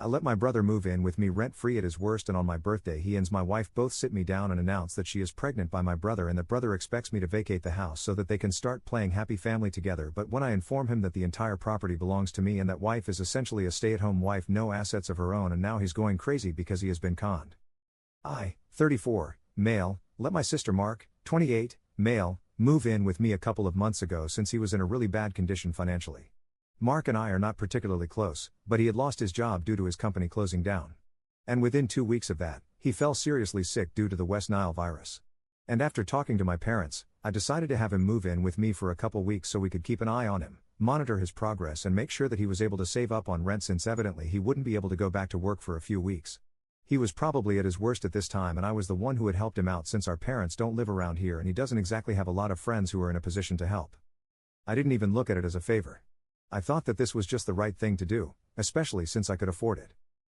I let my brother move in with me rent-free at his worst, and on my birthday he and my wife both sit me down and announce that she is pregnant by my brother and that brother expects me to vacate the house so that they can start playing happy family together. But when I inform him that the entire property belongs to me and that wife is essentially a stay-at-home wife, no assets of her own, and now he's going crazy because he has been conned. I, 34, male, let my sister Mark, 28, male, move in with me a couple of months ago since he was in a really bad condition financially. Mark and I are not particularly close, but he had lost his job due to his company closing down. And within 2 weeks of that, he fell seriously sick due to the West Nile virus. And after talking to my parents, I decided to have him move in with me for a couple weeks so we could keep an eye on him, monitor his progress, and make sure that he was able to save up on rent, since evidently he wouldn't be able to go back to work for a few weeks. He was probably at his worst at this time, and I was the one who had helped him out since our parents don't live around here and he doesn't exactly have a lot of friends who are in a position to help. I didn't even look at it as a favor. I thought that this was just the right thing to do, especially since I could afford it.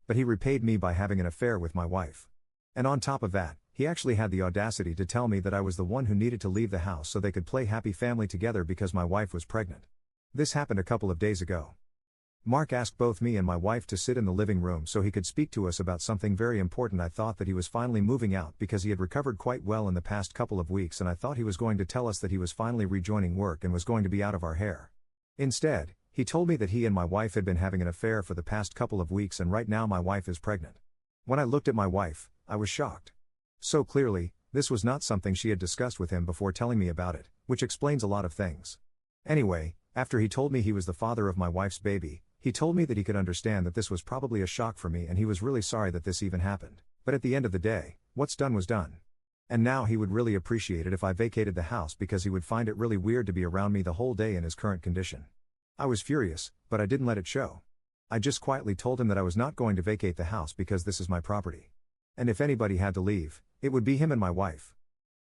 But he repaid me by having an affair with my wife. And on top of that, he actually had the audacity to tell me that I was the one who needed to leave the house so they could play happy family together because my wife was pregnant. This happened a couple of days ago. Mark asked both me and my wife to sit in the living room so he could speak to us about something very important. I thought that he was finally moving out because he had recovered quite well in the past couple of weeks, and I thought he was going to tell us that he was finally rejoining work and was going to be out of our hair. Instead, he told me that he and my wife had been having an affair for the past couple of weeks and right now my wife is pregnant. When I looked at my wife, I was shocked. So clearly, this was not something she had discussed with him before telling me about it, which explains a lot of things. Anyway, after he told me he was the father of my wife's baby, he told me that he could understand that this was probably a shock for me and he was really sorry that this even happened. But at the end of the day, what's done was done. And now he would really appreciate it if I vacated the house because he would find it really weird to be around me the whole day in his current condition. I was furious, but I didn't let it show. I just quietly told him that I was not going to vacate the house because this is my property. And if anybody had to leave, it would be him and my wife.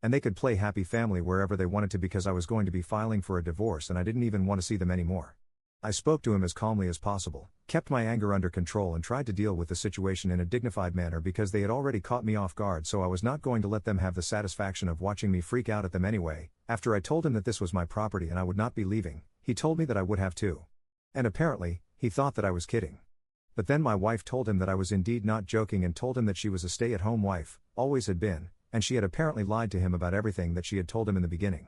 And they could play happy family wherever they wanted to because I was going to be filing for a divorce and I didn't even want to see them anymore. I spoke to him as calmly as possible, kept my anger under control and tried to deal with the situation in a dignified manner because they had already caught me off guard, so I was not going to let them have the satisfaction of watching me freak out at them anyway. After I told him that this was my property and I would not be leaving, he told me that I would have too. And apparently, he thought that I was kidding. But then my wife told him that I was indeed not joking and told him that she was a stay-at-home wife, always had been, and she had apparently lied to him about everything that she had told him in the beginning.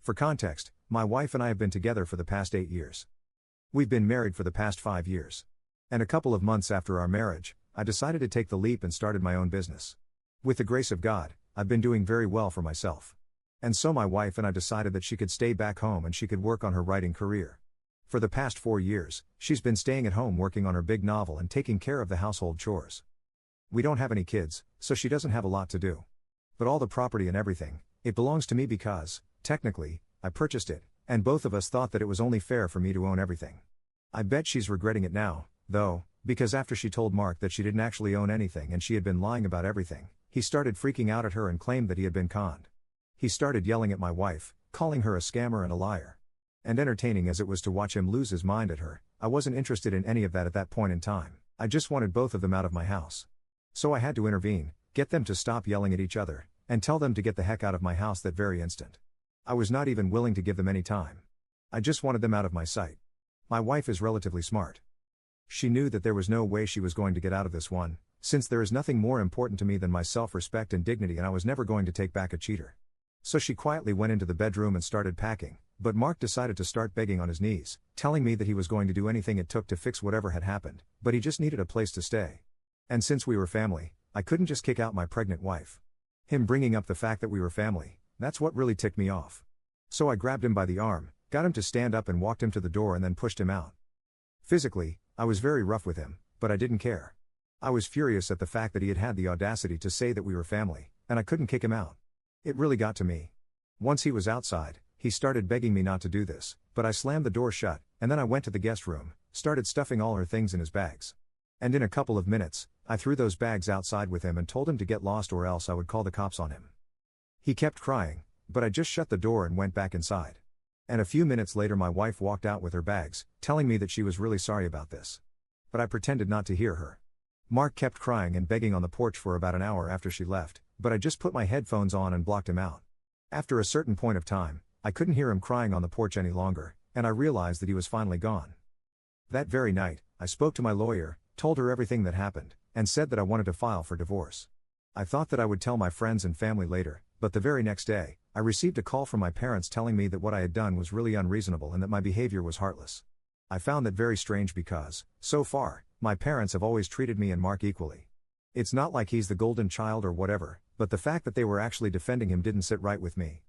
For context, my wife and I have been together for the past 8 years. We've been married for the past 5 years. And a couple of months after our marriage, I decided to take the leap and started my own business. With the grace of God, I've been doing very well for myself. And so my wife and I decided that she could stay back home and she could work on her writing career. For the past 4 years, she's been staying at home working on her big novel and taking care of the household chores. We don't have any kids, so she doesn't have a lot to do. But all the property and everything, it belongs to me because, technically, I purchased it, and both of us thought that it was only fair for me to own everything. I bet she's regretting it now, though, because after she told Mark that she didn't actually own anything and she had been lying about everything, he started freaking out at her and claimed that he had been conned. He started yelling at my wife, calling her a scammer and a liar. And entertaining as it was to watch him lose his mind at her, I wasn't interested in any of that at that point in time. I just wanted both of them out of my house. So I had to intervene, get them to stop yelling at each other, and tell them to get the heck out of my house that very instant. I was not even willing to give them any time. I just wanted them out of my sight. My wife is relatively smart. She knew that there was no way she was going to get out of this one, since there is nothing more important to me than my self-respect and dignity, and I was never going to take back a cheater. So she quietly went into the bedroom and started packing, but Mark decided to start begging on his knees, telling me that he was going to do anything it took to fix whatever had happened, but he just needed a place to stay. And since we were family, I couldn't just kick out my pregnant wife. Him bringing up the fact that we were family, that's what really ticked me off. So I grabbed him by the arm, got him to stand up and walked him to the door and then pushed him out. Physically, I was very rough with him, but I didn't care. I was furious at the fact that he had had the audacity to say that we were family, and I couldn't kick him out. It really got to me. Once he was outside, he started begging me not to do this, but I slammed the door shut, and then I went to the guest room, started stuffing all her things in his bags. And in a couple of minutes, I threw those bags outside with him and told him to get lost or else I would call the cops on him. He kept crying, but I just shut the door and went back inside. And a few minutes later my wife walked out with her bags, telling me that she was really sorry about this. But I pretended not to hear her. Mark kept crying and begging on the porch for about an hour after she left, but I just put my headphones on and blocked him out. After a certain point of time, I couldn't hear him crying on the porch any longer, and I realized that he was finally gone. That very night, I spoke to my lawyer, told her everything that happened, and said that I wanted to file for divorce. I thought that I would tell my friends and family later, but the very next day, I received a call from my parents telling me that what I had done was really unreasonable and that my behavior was heartless. I found that very strange because, so far, my parents have always treated me and Mark equally. It's not like he's the golden child or whatever, but the fact that they were actually defending him didn't sit right with me.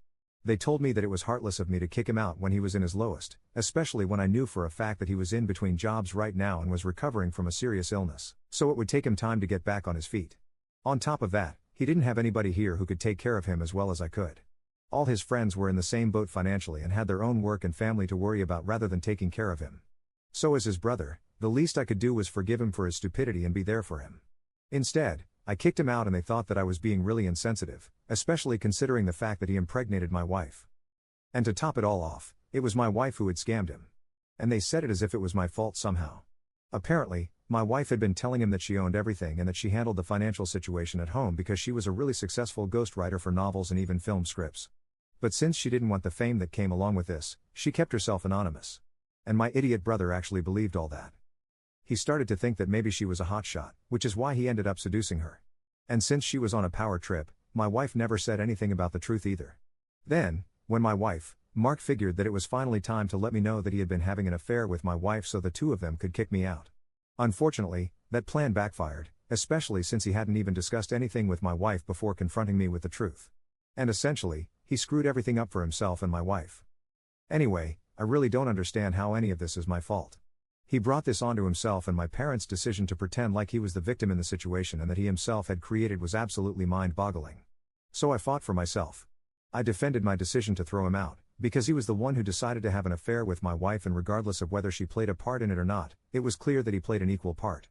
They told me that it was heartless of me to kick him out when he was in his lowest, especially when I knew for a fact that he was in between jobs right now and was recovering from a serious illness, so it would take him time to get back on his feet. On top of that, he didn't have anybody here who could take care of him as well as I could. All his friends were in the same boat financially and had their own work and family to worry about rather than taking care of him. So as his brother, the least I could do was forgive him for his stupidity and be there for him. Instead, I kicked him out and they thought that I was being really insensitive, especially considering the fact that he impregnated my wife. And to top it all off, it was my wife who had scammed him. And they said it as if it was my fault somehow. Apparently, my wife had been telling him that she owned everything and that she handled the financial situation at home because she was a really successful ghostwriter for novels and even film scripts. But since she didn't want the fame that came along with this, she kept herself anonymous. And my idiot brother actually believed all that. He started to think that maybe she was a hotshot, which is why he ended up seducing her. And since she was on a power trip, my wife never said anything about the truth either. Then, when my wife, Mark, figured that it was finally time to let me know that he had been having an affair with my wife so the two of them could kick me out. Unfortunately, that plan backfired, especially since he hadn't even discussed anything with my wife before confronting me with the truth. And essentially, he screwed everything up for himself and my wife. Anyway, I really don't understand how any of this is my fault. He brought this onto himself, and my parents' decision to pretend like he was the victim in the situation and that he himself had created was absolutely mind-boggling. So I fought for myself. I defended my decision to throw him out, because he was the one who decided to have an affair with my wife, and regardless of whether she played a part in it or not, it was clear that he played an equal part.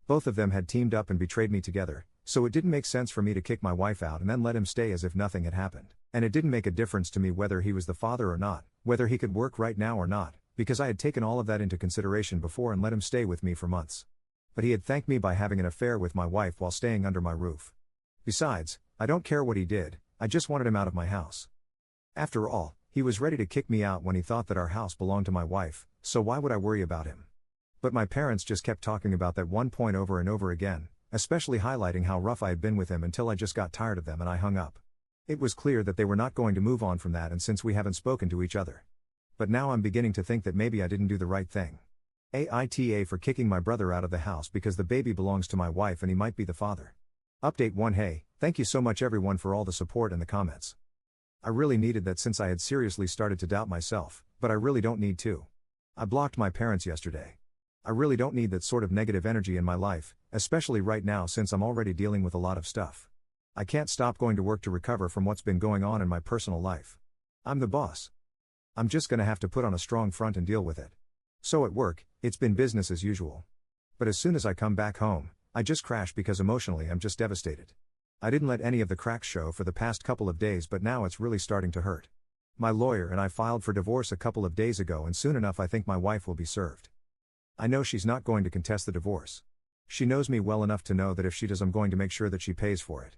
Both of them had teamed up and betrayed me together, so it didn't make sense for me to kick my wife out and then let him stay as if nothing had happened. And it didn't make a difference to me whether he was the father or not, whether he could work right now or not, because I had taken all of that into consideration before and let him stay with me for months. But he had thanked me by having an affair with my wife while staying under my roof. Besides, I don't care what he did, I just wanted him out of my house. After all, he was ready to kick me out when he thought that our house belonged to my wife, so why would I worry about him? But my parents just kept talking about that one point over and over again, especially highlighting how rough I had been with him until I just got tired of them and I hung up. It was clear that they were not going to move on from that, and since we haven't spoken to each other. But now I'm beginning to think that maybe I didn't do the right thing. AITA for kicking my brother out of the house because the baby belongs to my wife and he might be the father. Update 1. Hey, thank you so much everyone for all the support and the comments. I really needed that since I had seriously started to doubt myself, but I really don't need to. I blocked my parents yesterday. I really don't need that sort of negative energy in my life, especially right now since I'm already dealing with a lot of stuff. I can't stop going to work to recover from what's been going on in my personal life. I'm the boss. I'm just gonna have to put on a strong front and deal with it. So at work, it's been business as usual. But as soon as I come back home, I just crash because emotionally I'm just devastated. I didn't let any of the cracks show for the past couple of days, but now it's really starting to hurt. My lawyer and I filed for divorce a couple of days ago, and soon enough I think my wife will be served. I know she's not going to contest the divorce. She knows me well enough to know that if she does, I'm going to make sure that she pays for it.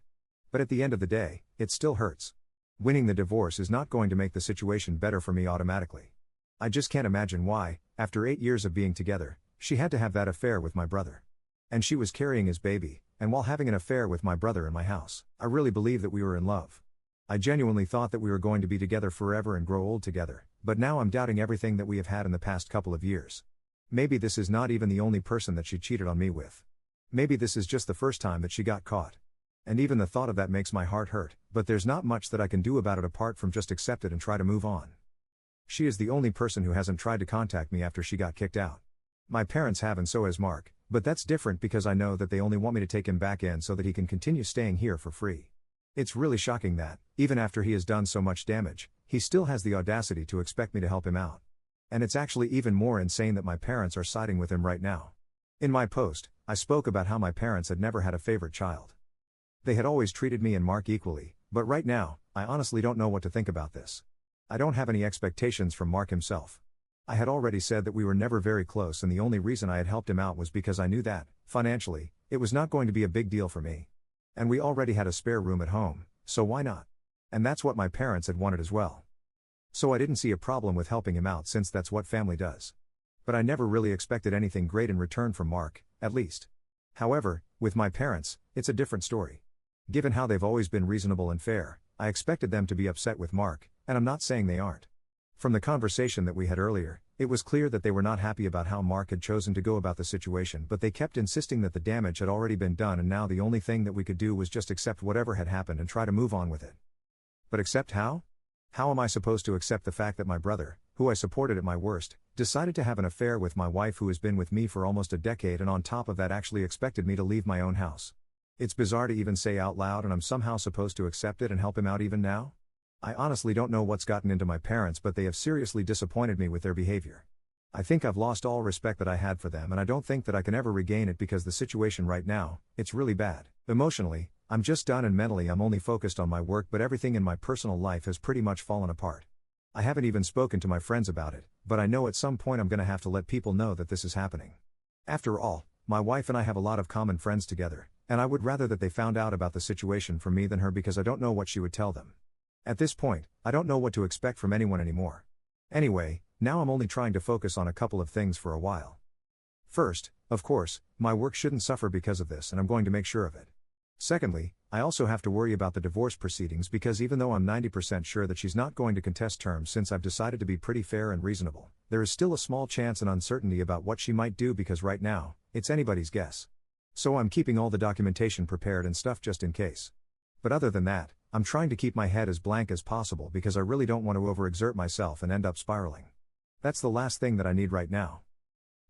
But at the end of the day, it still hurts. Winning the divorce is not going to make the situation better for me automatically. I just can't imagine why, after 8 years of being together, she had to have that affair with my brother. And she was carrying his baby, and while having an affair with my brother in my house. I really believe that we were in love. I genuinely thought that we were going to be together forever and grow old together, but now I'm doubting everything that we have had in the past couple of years. Maybe this is not even the only person that she cheated on me with. Maybe this is just the first time that she got caught. And even the thought of that makes my heart hurt, but there's not much that I can do about it apart from just accept it and try to move on. She is the only person who hasn't tried to contact me after she got kicked out. My parents have, and so has Mark, but that's different because I know that they only want me to take him back in so that he can continue staying here for free. It's really shocking that, even after he has done so much damage, he still has the audacity to expect me to help him out. And it's actually even more insane that my parents are siding with him right now. In my post, I spoke about how my parents had never had a favorite child. They had always treated me and Mark equally, but right now, I honestly don't know what to think about this. I don't have any expectations from Mark himself. I had already said that we were never very close, and the only reason I had helped him out was because I knew that, financially, it was not going to be a big deal for me. And we already had a spare room at home, so why not? And that's what my parents had wanted as well. So I didn't see a problem with helping him out since that's what family does. But I never really expected anything great in return from Mark, at least. However, with my parents, it's a different story. Given how they've always been reasonable and fair, I expected them to be upset with Mark, and I'm not saying they aren't. From the conversation that we had earlier, it was clear that they were not happy about how Mark had chosen to go about the situation, but they kept insisting that the damage had already been done and now the only thing that we could do was just accept whatever had happened and try to move on with it. But accept how? How am I supposed to accept the fact that my brother, who I supported at my worst, decided to have an affair with my wife who has been with me for almost a decade and on top of that actually expected me to leave my own house? It's bizarre to even say out loud, and I'm somehow supposed to accept it and help him out even now? I honestly don't know what's gotten into my parents, but they have seriously disappointed me with their behavior. I think I've lost all respect that I had for them, and I don't think that I can ever regain it because the situation right now, it's really bad. Emotionally, I'm just done, and mentally I'm only focused on my work, but everything in my personal life has pretty much fallen apart. I haven't even spoken to my friends about it, but I know at some point I'm gonna have to let people know that this is happening. After all, my wife and I have a lot of common friends together, and I would rather that they found out about the situation from me than her because I don't know what she would tell them. At this point, I don't know what to expect from anyone anymore. Anyway, now I'm only trying to focus on a couple of things for a while. First, of course, my work shouldn't suffer because of this, and I'm going to make sure of it. Secondly, I also have to worry about the divorce proceedings because even though I'm 90% sure that she's not going to contest terms since I've decided to be pretty fair and reasonable, there is still a small chance and uncertainty about what she might do because right now, it's anybody's guess. So I'm keeping all the documentation prepared and stuff just in case. But other than that, I'm trying to keep my head as blank as possible because I really don't want to overexert myself and end up spiraling. That's the last thing that I need right now.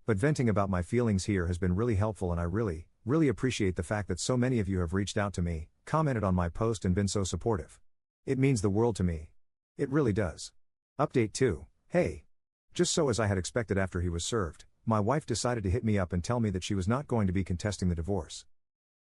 But venting about my feelings here has been really helpful, and I really appreciate the fact that so many of you have reached out to me, commented on my post and been so supportive. It means the world to me. It really does. Update 2. Hey. Just so as I had expected after he was served, my wife decided to hit me up and tell me that she was not going to be contesting the divorce.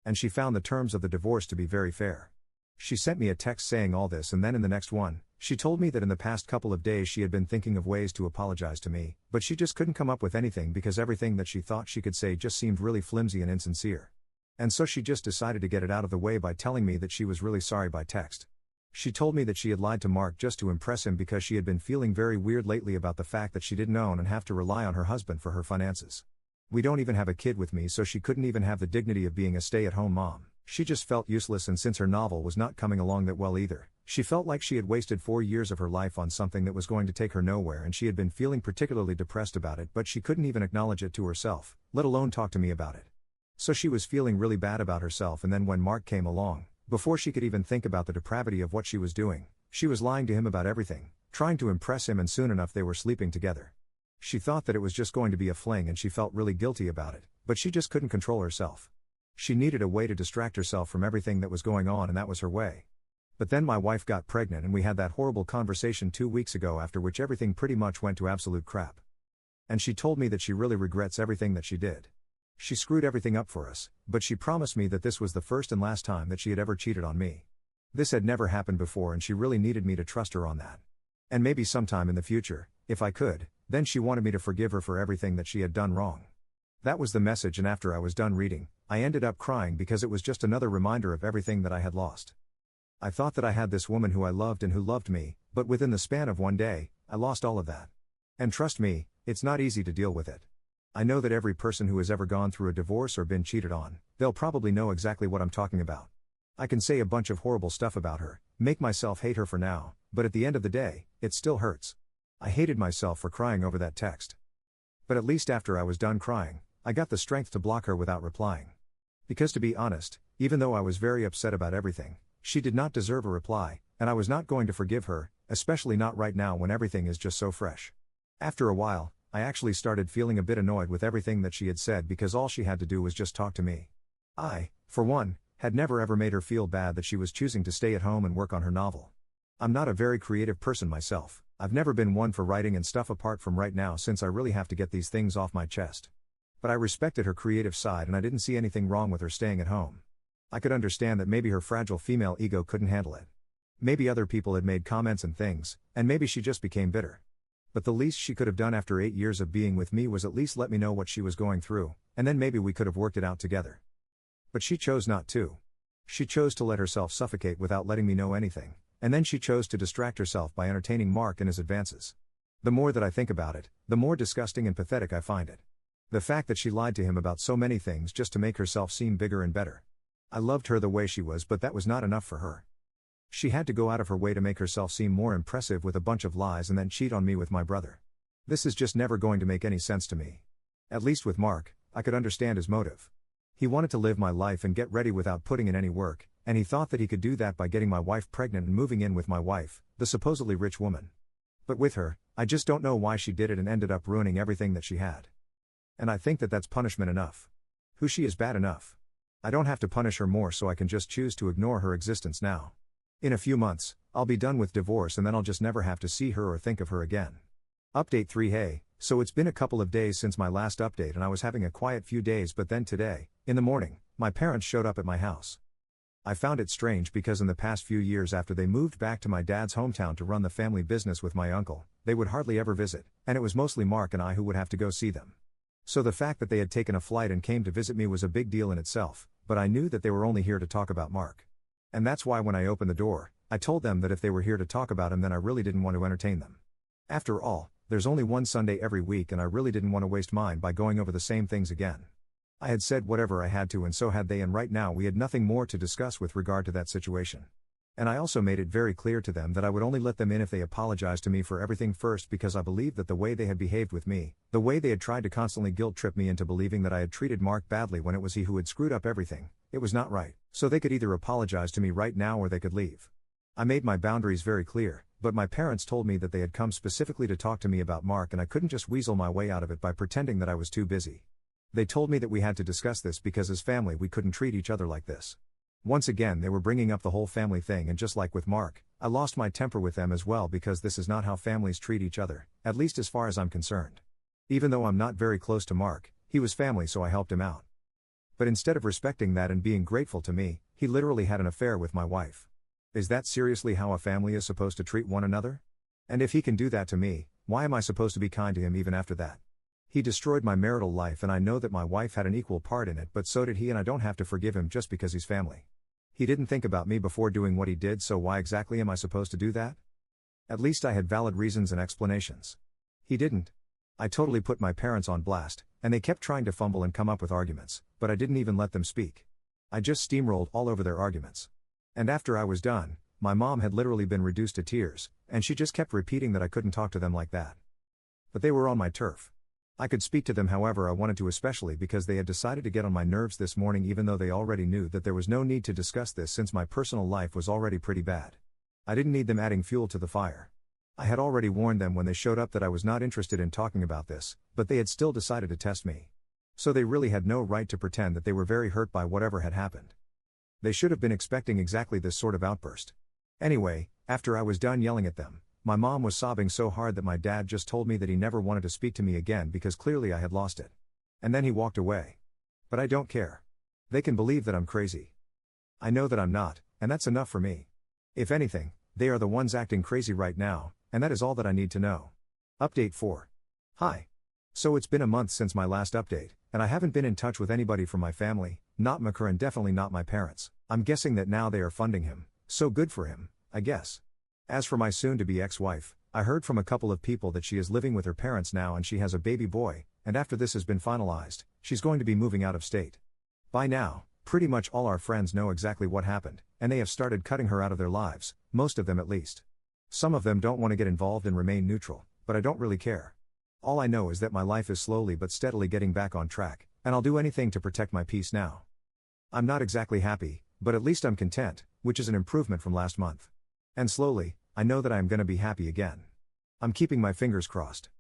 And she found the terms of the divorce to be very fair. She sent me a text saying all this, and then in the next one, she told me that in the past couple of days she had been thinking of ways to apologize to me, but she just couldn't come up with anything because everything that she thought she could say just seemed really flimsy and insincere. And so she just decided to get it out of the way by telling me that she was really sorry by text. She told me that she had lied to Mark just to impress him because she had been feeling very weird lately about the fact that she didn't own and have to rely on her husband for her finances. We don't even have a kid with me, so she couldn't even have the dignity of being a stay-at-home mom. She just felt useless, and since her novel was not coming along that well either, she felt like she had wasted 4 years of her life on something that was going to take her nowhere, and she had been feeling particularly depressed about it, but she couldn't even acknowledge it to herself, let alone talk to me about it. So she was feeling really bad about herself, and then when Mark came along, before she could even think about the depravity of what she was doing, she was lying to him about everything, trying to impress him, and soon enough they were sleeping together. She thought that it was just going to be a fling and she felt really guilty about it, but she just couldn't control herself. She needed a way to distract herself from everything that was going on, and that was her way. But then my wife got pregnant and we had that horrible conversation 2 weeks ago, after which everything pretty much went to absolute crap. And she told me that she really regrets everything that she did. She screwed everything up for us, but she promised me that this was the first and last time that she had ever cheated on me. This had never happened before, and she really needed me to trust her on that. And maybe sometime in the future, if I could, then she wanted me to forgive her for everything that she had done wrong. That was the message, and after I was done reading, I ended up crying because it was just another reminder of everything that I had lost. I thought that I had this woman who I loved and who loved me, but within the span of one day, I lost all of that. And trust me, it's not easy to deal with it. I know that every person who has ever gone through a divorce or been cheated on, they'll probably know exactly what I'm talking about. I can say a bunch of horrible stuff about her, make myself hate her for now, but at the end of the day, it still hurts. I hated myself for crying over that text. But at least after I was done crying, I got the strength to block her without replying. Because to be honest, even though I was very upset about everything, she did not deserve a reply, and I was not going to forgive her, especially not right now when everything is just so fresh. After a while, I actually started feeling a bit annoyed with everything that she had said because all she had to do was just talk to me. I, for one, had never ever made her feel bad that she was choosing to stay at home and work on her novel. I'm not a very creative person myself. I've never been one for writing and stuff apart from right now, since I really have to get these things off my chest. But I respected her creative side and I didn't see anything wrong with her staying at home. I could understand that maybe her fragile female ego couldn't handle it. Maybe other people had made comments and things, and maybe she just became bitter. But the least she could have done after 8 years of being with me was at least let me know what she was going through, and then maybe we could have worked it out together. But she chose not to. She chose to let herself suffocate without letting me know anything, and then she chose to distract herself by entertaining Mark and his advances. The more that I think about it, the more disgusting and pathetic I find it. The fact that she lied to him about so many things just to make herself seem bigger and better. I loved her the way she was, but that was not enough for her. She had to go out of her way to make herself seem more impressive with a bunch of lies and then cheat on me with my brother. This is just never going to make any sense to me. At least with Mark, I could understand his motive. He wanted to live my life and get ready without putting in any work, and he thought that he could do that by getting my wife pregnant and moving in with my wife, the supposedly rich woman. But with her, I just don't know why she did it and ended up ruining everything that she had. And I think that that's punishment enough. Who she is bad enough. I don't have to punish her more, so I can just choose to ignore her existence now. In a few months, I'll be done with divorce and then I'll just never have to see her or think of her again. Update 3. Hey, so it's been a couple of days since my last update and I was having a quiet few days, but then today, in the morning, my parents showed up at my house. I found it strange because in the past few years after they moved back to my dad's hometown to run the family business with my uncle, they would hardly ever visit, and it was mostly Mark and I who would have to go see them. So the fact that they had taken a flight and came to visit me was a big deal in itself, but I knew that they were only here to talk about Mark. And that's why when I opened the door, I told them that if they were here to talk about him then I really didn't want to entertain them. After all, there's only one Sunday every week and I really didn't want to waste mine by going over the same things again. I had said whatever I had to and so had they, and right now we had nothing more to discuss with regard to that situation. And I also made it very clear to them that I would only let them in if they apologized to me for everything first, because I believed that the way they had behaved with me, the way they had tried to constantly guilt trip me into believing that I had treated Mark badly when it was he who had screwed up everything, it was not right, so they could either apologize to me right now or they could leave. I made my boundaries very clear, but my parents told me that they had come specifically to talk to me about Mark and I couldn't just weasel my way out of it by pretending that I was too busy. They told me that we had to discuss this because as family we couldn't treat each other like this. Once again they were bringing up the whole family thing, and just like with Mark, I lost my temper with them as well because this is not how families treat each other, at least as far as I'm concerned. Even though I'm not very close to Mark, he was family so I helped him out. But instead of respecting that and being grateful to me, he literally had an affair with my wife. Is that seriously how a family is supposed to treat one another? And if he can do that to me, why am I supposed to be kind to him even after that? He destroyed my marital life and I know that my wife had an equal part in it, but so did he, and I don't have to forgive him just because he's family. He didn't think about me before doing what he did, so why exactly am I supposed to do that? At least I had valid reasons and explanations. He didn't. I totally put my parents on blast, and they kept trying to fumble and come up with arguments, but I didn't even let them speak. I just steamrolled all over their arguments. And after I was done, my mom had literally been reduced to tears, and she just kept repeating that I couldn't talk to them like that. But they were on my turf. I could speak to them however I wanted to, especially because they had decided to get on my nerves this morning, even though they already knew that there was no need to discuss this since my personal life was already pretty bad. I didn't need them adding fuel to the fire. I had already warned them when they showed up that I was not interested in talking about this, but they had still decided to test me. So they really had no right to pretend that they were very hurt by whatever had happened. They should have been expecting exactly this sort of outburst. Anyway, after I was done yelling at them, my mom was sobbing so hard that my dad just told me that he never wanted to speak to me again because clearly I had lost it. And then he walked away. But I don't care. They can believe that I'm crazy. I know that I'm not, and that's enough for me. If anything, they are the ones acting crazy right now, and that is all that I need to know. Update 4. Hi. So it's been a month since my last update, and I haven't been in touch with anybody from my family, not Makar and definitely not my parents. I'm guessing that now they are funding him, so good for him, I guess. As for my soon-to-be ex-wife, I heard from a couple of people that she is living with her parents now and she has a baby boy, and after this has been finalized, she's going to be moving out of state. By now, pretty much all our friends know exactly what happened, and they have started cutting her out of their lives, most of them at least. Some of them don't want to get involved and remain neutral, but I don't really care. All I know is that my life is slowly but steadily getting back on track, and I'll do anything to protect my peace now. I'm not exactly happy, but at least I'm content, which is an improvement from last month. And slowly, I know that I am going to be happy again. I'm keeping my fingers crossed.